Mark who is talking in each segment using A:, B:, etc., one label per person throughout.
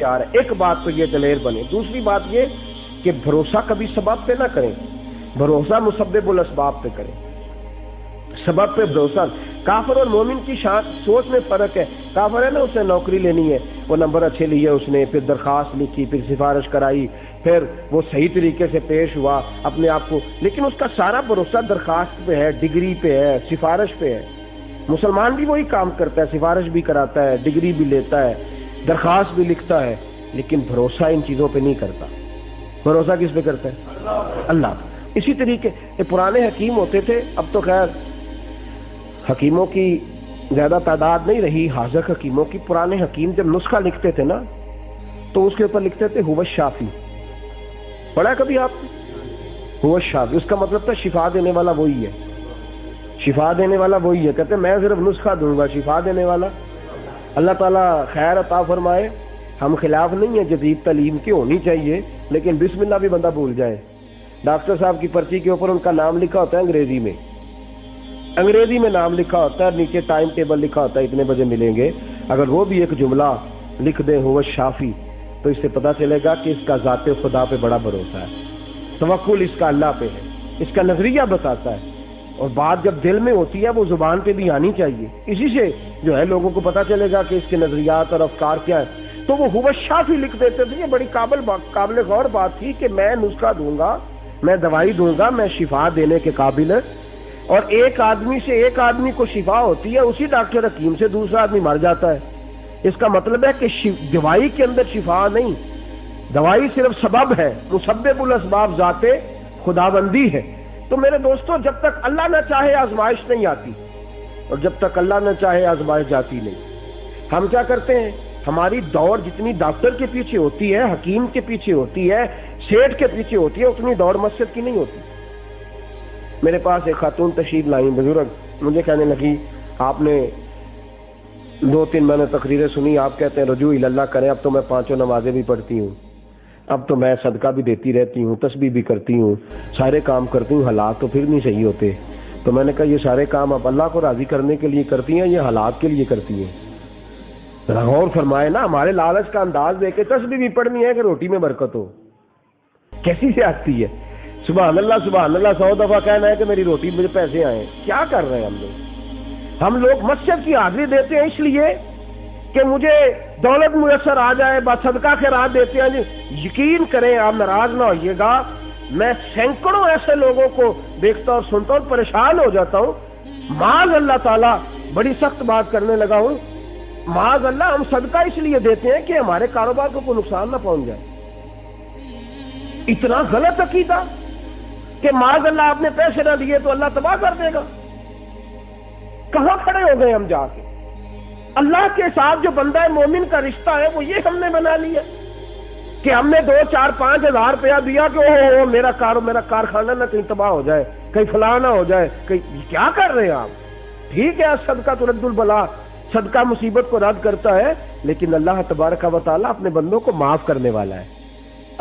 A: تیار ہے. ایک بات تو یہ دلیر بنے. دوسری بات یہ کہ بھروسہ کبھی سبب پہ نہ کریں، بھروسہ مسبب الاسباب پہ کریں. سبب پہ بھروسہ. کافر اور مومن کی سوچ میں فرق ہے. کافر ہے نا، اس نے نوکری لینی ہے، وہ نمبر اچھے لیے، اس نے پھر درخواست لکھی، پھر سفارش کرائی، پھر وہ صحیح طریقے سے پیش ہوا اپنے آپ کو، لیکن اس کا سارا بھروسہ درخواست پہ ہے، ڈگری پہ ہے، سفارش پہ ہے. مسلمان بھی وہی کام کرتا ہے، سفارش بھی کراتا ہے، ڈگری بھی لیتا ہے، درخواست بھی لکھتا ہے، لیکن بھروسہ ان چیزوں پہ نہیں کرتا. بھروسہ کس پہ کرتا ہے؟ اللہ. اسی طریقے پرانے حکیم ہوتے تھے، اب تو خیر حکیموں کی زیادہ تعداد نہیں رہی، حاذق حکیموں کی. پرانے حکیم جب نسخہ لکھتے تھے نا تو اس کے اوپر لکھتے تھے هو الشافی. پڑھا کبھی آپ نے؟ هو الشافی، اس کا مطلب تھا شفا دینے والا وہی ہے، شفا دینے والا وہی ہے. کہتے ہیں میں صرف نسخہ دوں گا، شفا دینے والا اللہ تعالیٰ خیر عطا فرمائے. ہم خلاف نہیں ہیں جدید تعلیم کی، ہونی چاہیے، لیکن بسم اللہ بھی بندہ بھول جائے. ڈاکٹر صاحب کی پرچی کے اوپر ان کا نام لکھا ہوتا ہے انگریزی میں، انگریزی میں نام لکھا ہوتا ہے، نیچے ٹائم ٹیبل لکھا ہوتا ہے اتنے بجے ملیں گے. اگر وہ بھی ایک جملہ لکھ دیں هو الشافی تو اس سے پتہ چلے گا کہ اس کا ذات خدا پہ بڑا بھروسہ ہے، توکل اس کا اللہ پہ ہے، اس کا نظریہ بتاتا ہے. اور بات جب دل میں ہوتی ہے وہ زبان پہ بھی آنی چاہیے، اسی سے جو ہے لوگوں کو پتہ چلے گا کہ اس کے نظریات اور افکار کیا ہے. تو وہ هو الشافی لکھ دیتے تھے. یہ بڑی قابل غور بات تھی کہ میں نسخہ دوں گا، میں دوائی دوں گا، میں شفا دینے کے قابل. اور ایک آدمی سے ایک آدمی کو شفا ہوتی ہے، اسی ڈاکٹر حکیم سے دوسرا آدمی مر جاتا ہے. اس کا مطلب ہے کہ دوائی کے اندر شفا نہیں، دوائی صرف سبب ہے، مسبب الاسباب ذات خداوندی ہے. تو میرے دوستو، جب تک اللہ نہ چاہے آزمائش نہیں آتی، اور جب تک اللہ نہ چاہے آزمائش جاتی نہیں. ہم کیا کرتے ہیں؟ ہماری دوڑ جتنی ڈاکٹر کے پیچھے ہوتی ہے، حکیم کے پیچھے ہوتی ہے، سیٹھ کے پیچھے ہوتی ہے، اتنی دوڑ مسجد کی نہیں ہوتی. میرے پاس ایک خاتون تشریف لائیں بزرگ، مجھے کہنے لگی آپ نے 2-3 میں نے تقریریں سنی، آپ کہتے ہیں رجوع اللہ کریں. اب تو میں 5 نمازیں بھی پڑھتی ہوں، اب تو میں صدقہ بھی دیتی رہتی ہوں، تسبیح بھی کرتی ہوں، سارے کام کرتی ہوں، حالات تو پھر نہیں صحیح ہوتے. تو میں نے کہا یہ سارے کام آپ اللہ کو راضی کرنے کے لیے کرتی ہیں، یہ حالات کے لیے کرتی ہیں؟ غور فرمائے نا. ہمارے لالچ کا انداز دے کے تسبیح بھی پڑھنی ہے کہ روٹی میں برکت ہو، کیسی سے آتی ہے؟ سبحان اللہ سبحان اللہ 100 دفعہ کہنا ہے کہ میری روٹی مجھے پیسے آئیں. کیا کر رہے ہیں ہم لوگ؟ ہم لوگ مسجد کی حاضری دیتے ہیں اس لیے کہ مجھے دولت میسر آ جائے، بس صدقہ خیرات دیتے ہیں. یقین کریں، آپ ناراض نہ ہوئیے گا، میں سینکڑوں ایسے لوگوں کو دیکھتا اور سنتا ہوں، پریشان ہو جاتا ہوں. معاذ اللہ تعالیٰ، بڑی سخت بات کرنے لگا ہوں، معاذ اللہ ہم صدقہ اس لیے دیتے ہیں کہ ہمارے کاروبار کو کوئی نقصان نہ پہنچ جائے. اتنا غلط عقیدہ کہ معاذ اللہ آپ نے پیسے نہ دیے تو اللہ تباہ کر دے گا. کہاں کھڑے ہو گئے ہم جا کے؟ اللہ کے ساتھ جو بندہ مومن کا رشتہ ہے وہ یہ ہم نے بنا لیا کہ ہم نے 2, 4, 5 ہزار روپیہ دیا کہ او میرا کارخانہ نہ کہیں تباہ ہو جائے، کہیں فلاں نہ ہو جائے. کیا کر رہے ہیں آپ؟ ٹھیک ہے صدقہ تو رد البلا، صدقہ مصیبت کو رد کرتا ہے، لیکن اللہ تبارک و تعالیٰ اپنے بندوں کو معاف کرنے والا ہے.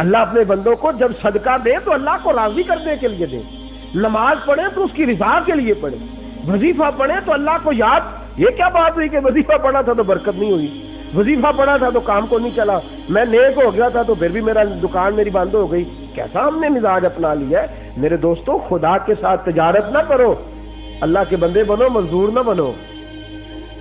A: اللہ اپنے بندوں کو جب صدقہ دے تو اللہ کو راضی کرنے کے لیے دے. نماز پڑھیں تو اس کی رضا کے لیے پڑھیں، وظیفہ پڑھیں تو اللہ کو یاد. یہ کیا بات ہوئی کہ وظیفہ پڑھا تھا تو برکت نہیں ہوئی، وظیفہ پڑھا تھا تو کام کو نہیں چلا، میں نیک ہو گیا تھا تو پھر بھی دکان میری بند ہو گئی؟ کیسا ہم نے مزاج اپنا لیا ہے؟ میرے دوستوں، خدا کے ساتھ تجارت نہ کرو، اللہ کے بندے بنو، مزدور نہ بنو.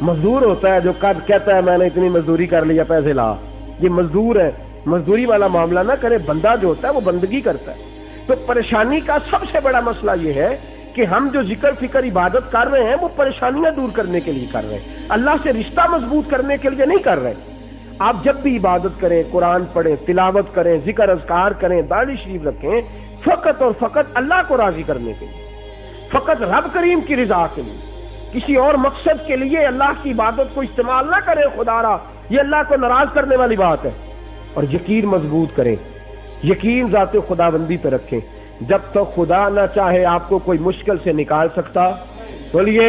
A: مزدور ہوتا ہے جو کہتا ہے میں نے اتنی مزدوری کر لیا پیسے لا، یہ مزدور ہے. مزدوری والا معاملہ نہ کرے. بندہ جو ہوتا ہے وہ بندگی کرتا ہے. تو پریشانی کا سب سے بڑا مسئلہ یہ ہے کہ ہم جو ذکر فکر عبادت کر رہے ہیں وہ پریشانیاں دور کرنے کے لیے کر رہے ہیں، اللہ سے رشتہ مضبوط کرنے کے لیے نہیں کر رہے. آپ جب بھی عبادت کریں، قرآن پڑھیں، تلاوت کریں، ذکر اذکار کریں، داڑھی شریف رکھیں، فقط اور فقط اللہ کو راضی کرنے کے لیے، فقط رب کریم کی رضا کے لیے، کسی اور مقصد کے لیے اللہ کی عبادت کو استعمال نہ کریں. خدا را، یہ اللہ کو ناراض کرنے والی بات ہے. اور یقین مضبوط کریں، یقین ذات خداوندی پہ رکھیں. جب تک خدا نہ چاہے آپ کو کوئی مشکل سے نکال سکتا. بولیے،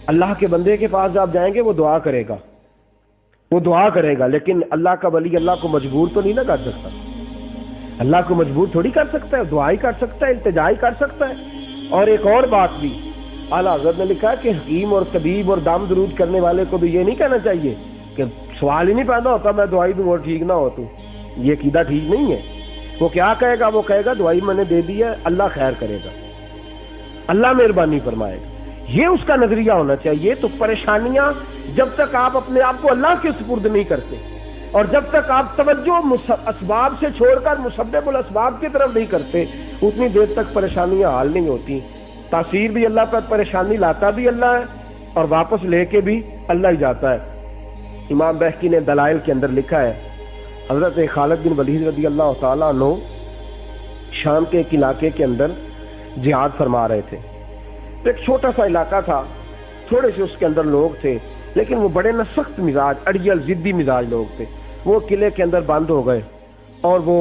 A: اللہ کے بندے کے پاس آپ جائیں گے وہ دعا کرے گا، وہ دعا کرے گا، لیکن اللہ کا ولی اللہ کو مجبور تو نہیں نہ کر سکتا. اللہ کو مجبور تھوڑی کر سکتا ہے، دعا ہی کر سکتا ہے، التجا ہی کر سکتا ہے. اور ایک اور بات بھی اعلیٰ حضرت نے لکھا ہے کہ حکیم اور طبیب اور دام درود کرنے والے کو بھی یہ نہیں کہنا چاہیے کہ سوال ہی نہیں پیدا ہوتا میں دوائی دوں اور ٹھیک نہ ہو تو یہ عقیدہ ٹھیک نہیں ہے. وہ کیا کہے گا؟ وہ کہے گا دوائی میں نے دے دی ہے، اللہ خیر کرے گا، اللہ مہربانی فرمائے گا. یہ اس کا نظریہ ہونا چاہیے. تو پریشانیاں جب تک آپ اپنے آپ کو اللہ کے سپرد نہیں کرتے اور جب تک آپ توجہ اسباب سے چھوڑ کر مسبب الاسباب کی طرف نہیں کرتے اتنی دیر تک پریشانیاں حل نہیں ہوتی. تاثیر بھی اللہ پر، پریشانی لاتا بھی اللہ ہے اور واپس لے کے بھی اللہ ہی جاتا ہے. امام بہقی نے دلائل کے اندر لکھا ہے حضرت خالد بن ولید رضی اللہ تعالیٰ عنہ شام کے ایک علاقے کے اندر جہاد فرما رہے تھے. ایک چھوٹا سا علاقہ تھا، تھوڑے سے اس کے اندر لوگ تھے لیکن وہ بڑے نہ سخت مزاج، اڑیل ضدی مزاج لوگ تھے. وہ قلعے کے اندر بند ہو گئے اور وہ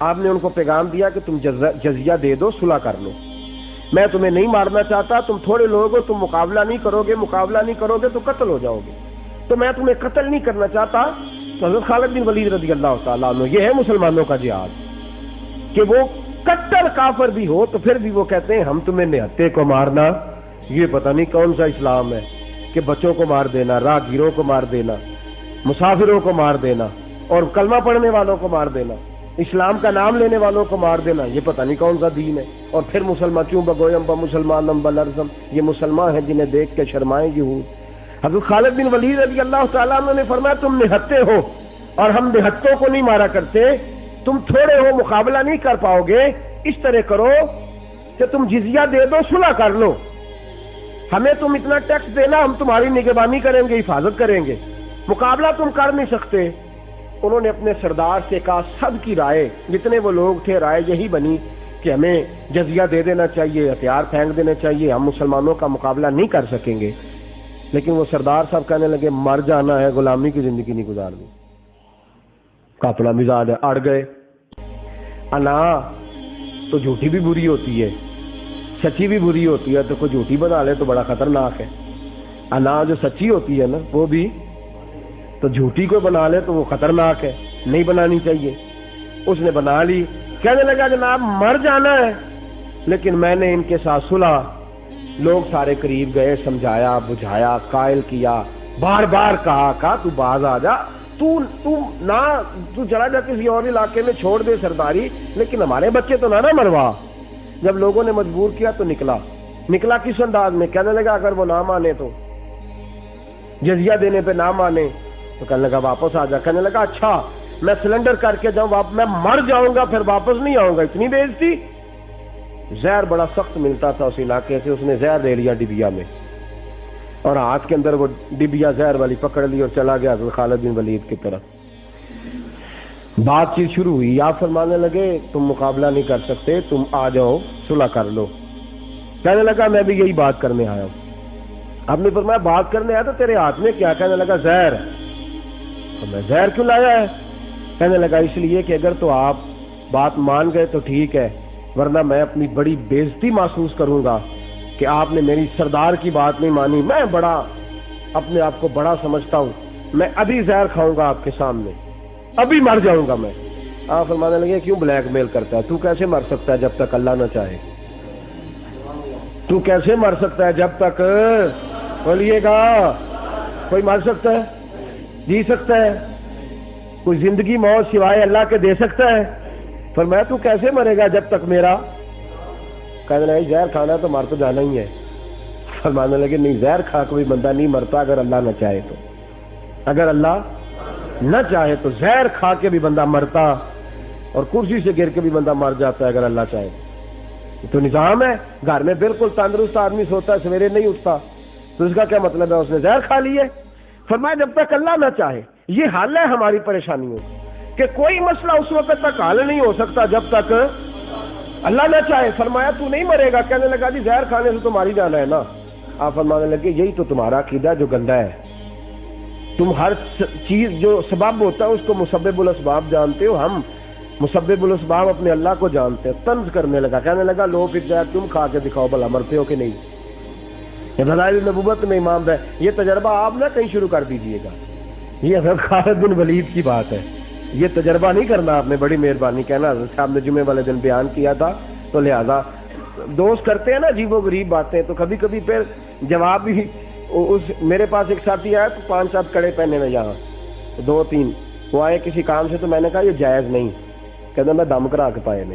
A: آپ نے ان کو پیغام دیا کہ تم جزیہ دے دو، صلح کر لو، میں تمہیں نہیں مارنا چاہتا، تم تھوڑے لوگ ہو، تم مقابلہ نہیں کرو گے تو قتل ہو جاؤ گے، تو میں تمہیں قتل نہیں کرنا چاہتا. تو حضرت خالد بن ولید رضی اللہ تعالیٰ عنہ، یہ ہے مسلمانوں کا جہاد کہ وہ کٹر کافر بھی ہو تو پھر بھی وہ کہتے ہیں ہم تمہیں نہتے کو مارنا، یہ پتہ نہیں کون سا اسلام ہے کہ بچوں کو مار دینا، راہگیروں کو مار دینا، مسافروں کو مار دینا اور کلمہ پڑھنے والوں کو مار دینا، اسلام کا نام لینے والوں کو مار دینا، یہ پتہ نہیں کون سا دین ہے. اور پھر مسلمان کیوں بگویم با مسلمان نمبل ارزم، یہ مسلمان ہیں جنہیں دیکھ کے شرمائیں یہود. حضرت خالد بن ولید رضی اللہ تعالیٰ عنہ نے فرمایا تم نہتے ہو اور ہم نہتوں کو نہیں مارا کرتے، تم تھوڑے ہو، مقابلہ نہیں کر پاؤ گے، اس طرح کرو کہ تم جزیہ دے دو، صلح کر لو، ہمیں تم اتنا ٹیکس دینا، ہم تمہاری نگہبانی کریں گے، حفاظت کریں گے، مقابلہ تم کر نہیں سکتے. انہوں نے اپنے سردار سے کہا، سب کی رائے، جتنے وہ لوگ تھے، رائے یہی بنی کہ ہمیں جزیہ دے دینا چاہیے، ہتھیار پھینک دینے چاہیے، ہم مسلمانوں کا مقابلہ نہیں کر سکیں گے. لیکن وہ سردار صاحب کہنے لگے مر جانا ہے، غلامی کی زندگی نہیں گزارنی. اپنا مزاج ہے، اڑ گئے. انا تو جھوٹی بھی بری ہوتی ہے، سچی بھی بری ہوتی ہے، تو کوئی جھوٹی بنا لے تو بڑا خطرناک ہے. انا جو سچی ہوتی ہے نا وہ بھی، تو جھوٹی کو بنا لے تو وہ خطرناک ہے، نہیں بنانی چاہیے. اس نے بنا لی، کہنے لگا جناب مر جانا ہے لیکن میں نے ان کے ساتھ صلح. لوگ سارے قریب گئے، سمجھایا بجھایا، قائل کیا، بار بار کہا تو باز آ جا، تو چلا جا کسی اور علاقے میں، چھوڑ دے سرداری، لیکن ہمارے بچے تو نہ مروا. جب لوگوں نے مجبور کیا تو نکلا کس انداز میں؟ کہنے لگا اگر وہ نہ مانے تو، جزیہ دینے پہ نہ مانے تو کہنے لگا واپس آ جا. کہنے لگا اچھا میں سلنڈر کر کے جاؤں، میں مر جاؤں گا پھر واپس نہیں آؤں گا. اتنی بےعزتی. زہر بڑا سخت ملتا تھا اس علاقے سے، اس نے زہر لے لیا ڈبیا میں اور ہاتھ کے اندر وہ ڈبیا زہر والی پکڑ لی اور چلا گیا حضرت خالد بن ولید کی طرف. بات چیت شروع ہوئی، آپ فرمانے لگے تم مقابلہ نہیں کر سکتے، تم آ جاؤ صلح کر لو. کہنے لگا میں بھی یہی بات کرنے آیا ہوں. آپ نے فرمایا بات کرنے آیا تو تیرے ہاتھ میں کیا؟ کہنے لگا زہر. میں زہر کیوں لایا ہے؟ کہنے لگا اس لیے کہ اگر تو آپ بات مان گئے تو ٹھیک ہے، ورنہ میں اپنی بڑی بےعزتی محسوس کروں گا کہ آپ نے میری سردار کی بات نہیں مانی. میں بڑا اپنے آپ کو بڑا سمجھتا ہوں، میں ابھی زہر کھاؤں گا آپ کے سامنے، ابھی مر جاؤں گا میں. آپ فرمانے لگے کیوں بلیک میل کرتا ہے؟ تو کیسے مر سکتا ہے جب تک اللہ نہ چاہے؟ تو کیسے مر سکتا ہے جب تک، بولیے گا کوئی مر سکتا ہے، جی سکتا ہے؟ کوئی زندگی موت سوائے اللہ کے دے سکتا ہے؟ فرمایا تو کیسے مرے گا جب تک میرا؟ کہنے لگے زہر کھانا تو مر تو جانا ہی ہے. فرمانے لگے نہیں، زہر کھا کے بھی بندہ نہیں مرتا اگر اللہ نہ چاہے تو. اگر اللہ نہ چاہے تو زہر کھا کے بھی بندہ مرتا اور کرسی سے گر کے بھی بندہ مر جاتا ہے اگر اللہ چاہے. تو نظام ہے. گھر میں بالکل تندرست آدمی سوتا ہے، سویرے نہیں اٹھتا، تو اس کا کیا مطلب ہے؟ اس نے زہر کھا لی ہے. فرمایا جب تک اللہ نہ چاہے. یہ حل ہے ہماری پریشانیوں کہ کوئی مسئلہ اس وقت تک حل نہیں ہو سکتا جب تک اللہ نہ چاہے. فرمایا تو نہیں مرے گا. کہنے لگا جی زہر کھانے سے تو ماری جانا ہے نا. آپ فرمانے لگے یہی تو تمہارا عقیدہ جو گندا ہے. تم ہر چیز جو سبب ہوتا ہے اس کو مسبب الاسباب جانتے ہو، ہم مسبب الاسباب اپنے اللہ کو جانتے ہیں. طنز کرنے لگا، کہنے لگا لو پھر زہر تم کھا کے دکھاؤ بھلا مرتے ہو کہ نہیں. دلائل نبوت میں امام ہے، یہ تجربہ آپ نہ کہیں شروع کر دیجئے گا. یہ حضرت خالد بن ولید کی بات ہے، یہ تجربہ نہیں کرنا آپ نے. بڑی مہربانی کہنا حضرت صاحب نے جمعے والے دن بیان کیا تھا، تو لہذا دوست کرتے ہیں نا عجیب و غریب باتیں، تو کبھی کبھی پھر جواب بھی. میرے پاس ایک ساتھی آیا تو 5-7 کڑے پہنے میں یہاں، دو تین وہ آئے کسی کام سے، تو میں نے کہا یہ جائز نہیں، کہتا میں دم کرا کے پائے نے،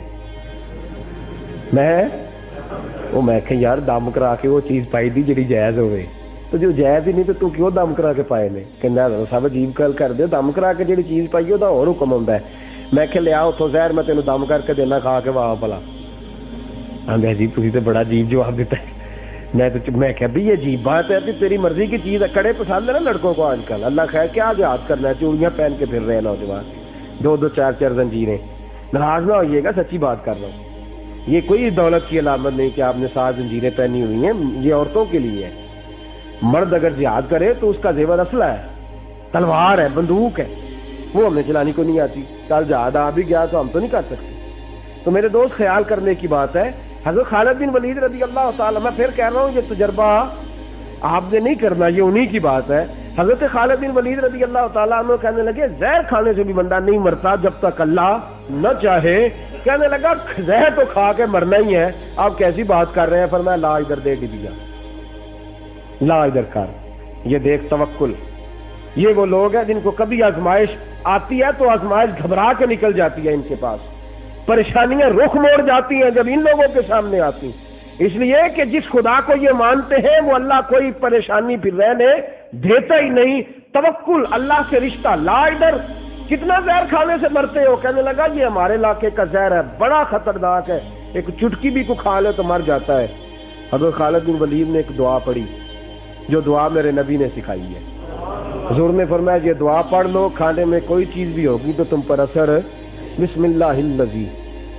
A: میں کہ یار دم کرا کے وہ چیز پائی دی جڑی جائز ہوئے، تو جو جائز ہی نہیں تو کیوں دم کرا کے پائے نے؟ کہنا سب عجیب گل کر دے، دم کرا کے جڑی چیز پائی وہ اور حکم ہوتا ہے۔ میں کہ لیا اتوں زہر میں تینوں دم کر کے دینا کھا کے واہ بلا۔ آدھا جی تھی تو بڑا عجیب جواب دیتا ہے۔ میں کہ بھی یہ عجیب بات ہے، تیری مرضی کی چیز ہے۔ کڑے پسند ہے نا لڑکوں کو آج کل، اللہ خیر کیا جہاد کرنا ہے، چوڑیاں پہن کے پھر رہے ہیں نوجوان، دو دو چار چار زنجیریں۔ ناراض نہ ہوئیے گا، سچی بات کر رہا ہوں، یہ کوئی دولت کی علامت نہیں کہ آپ نے 7 زنجیریں پہنی ہوئی ہیں، یہ عورتوں کے لیے ہے۔ مرد اگر جہاد کرے تو اس کا زیور اسلحہ ہے، تلوار ہے، بندوق ہے، وہ ہمیں چلانی کو نہیں آتی۔ کل جہاد آ بھی گیا تو ہم تو نہیں کر سکتے۔ تو میرے دوست خیال کرنے کی بات ہے، حضرت خالد بن ولید رضی اللہ تعالیٰ، میں پھر کہہ رہا ہوں یہ تجربہ آپ نے نہیں کرنا، یہ انہی کی بات ہے۔ حضرت خالد بن ولید رضی اللہ تعالیٰ عنہ کہنے لگے زہر کھانے سے بھی بندہ نہیں مرتا جب تک اللہ نہ چاہے۔ کہنے لگا زہر تو کھا کے مرنا ہی ہے، آپ کیسی بات کر رہے ہیں؟ فرمایا لا ادھر دے ڈبیا، لا ادھر کر، یہ دیکھ توکل۔ یہ وہ لوگ ہیں جن کو کبھی آزمائش آتی ہے تو آزمائش گھبرا کے نکل جاتی ہے، ان کے پاس پریشانیاں رخ موڑ جاتی ہیں جب ان لوگوں کے سامنے آتی، اس لیے کہ جس خدا کو یہ مانتے ہیں وہ اللہ کوئی پریشانی پھر رہنے دیتا ہی نہیں۔ توکل، اللہ سے رشتہ، لا ادھر، کتنا زہر کھانے سے مرتے ہو؟ کہنے لگا یہ ہمارے علاقے کا زہر ہے، بڑا خطرناک ہے، ایک چٹکی بھی کو کھا لے تو مر جاتا ہے۔ حضرت خالد بن ولید نے ایک دعا پڑھی جو دعا میرے نبی نے سکھائی ہے۔ حضور نے فرمایا یہ دعا پڑھ لو، کھانے میں کوئی چیز بھی ہوگی تو تم پر اثر بسم اللہ الذی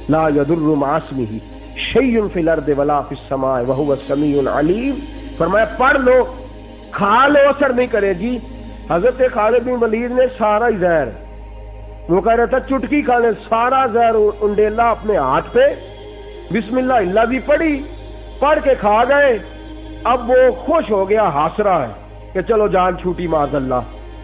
A: لا یضر مع اسمہ شیء فی الارض ولا فی السماء وہو السمیع العلیم۔ فرمایا پڑھ لو، کھا لو، اثر نہیں کرے گی۔ حضرت خالد بن ولید نے سارا ہی زہر، وہ کہہ رہا تھا چٹکی کھانے، سارا زہر انڈیلا اپنے ہاتھ پہ، بسم اللہ اللہ بھی پڑھی، پڑھ کے کھا گئے۔ اب وہ خوش ہو گیا، ہنس رہا ہے کہ چلو جان چھوٹی معاذ اللہ،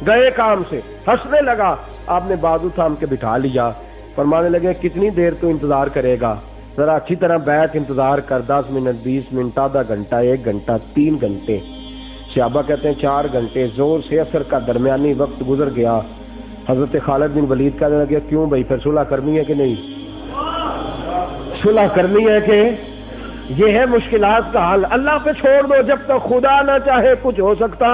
A: گئے کام سے، ہنسنے لگا۔ آپ نے بازو تھام کے بٹھا لیا، فرمانے لگے کتنی دیر تو انتظار کرے گا؟ ذرا اچھی طرح بیٹھ، انتظار کر، 10 منٹ، 20 منٹ، آدھا گھنٹہ، 1 گھنٹہ، 3 گھنٹے۔ صحابہ کہتے ہیں 4 گھنٹے، زور سے اثر کا درمیانی وقت گزر گیا۔ حضرت خالد بن ولید کہنے لگے کیوں بھائی، پھر صلح کرنی ہے کہ نہیں؟ صلح کرنی ہے کہ یہ ہے مشکلات کا حل، اللہ پہ چھوڑ دو، جب تک خدا نہ چاہے کچھ ہو سکتا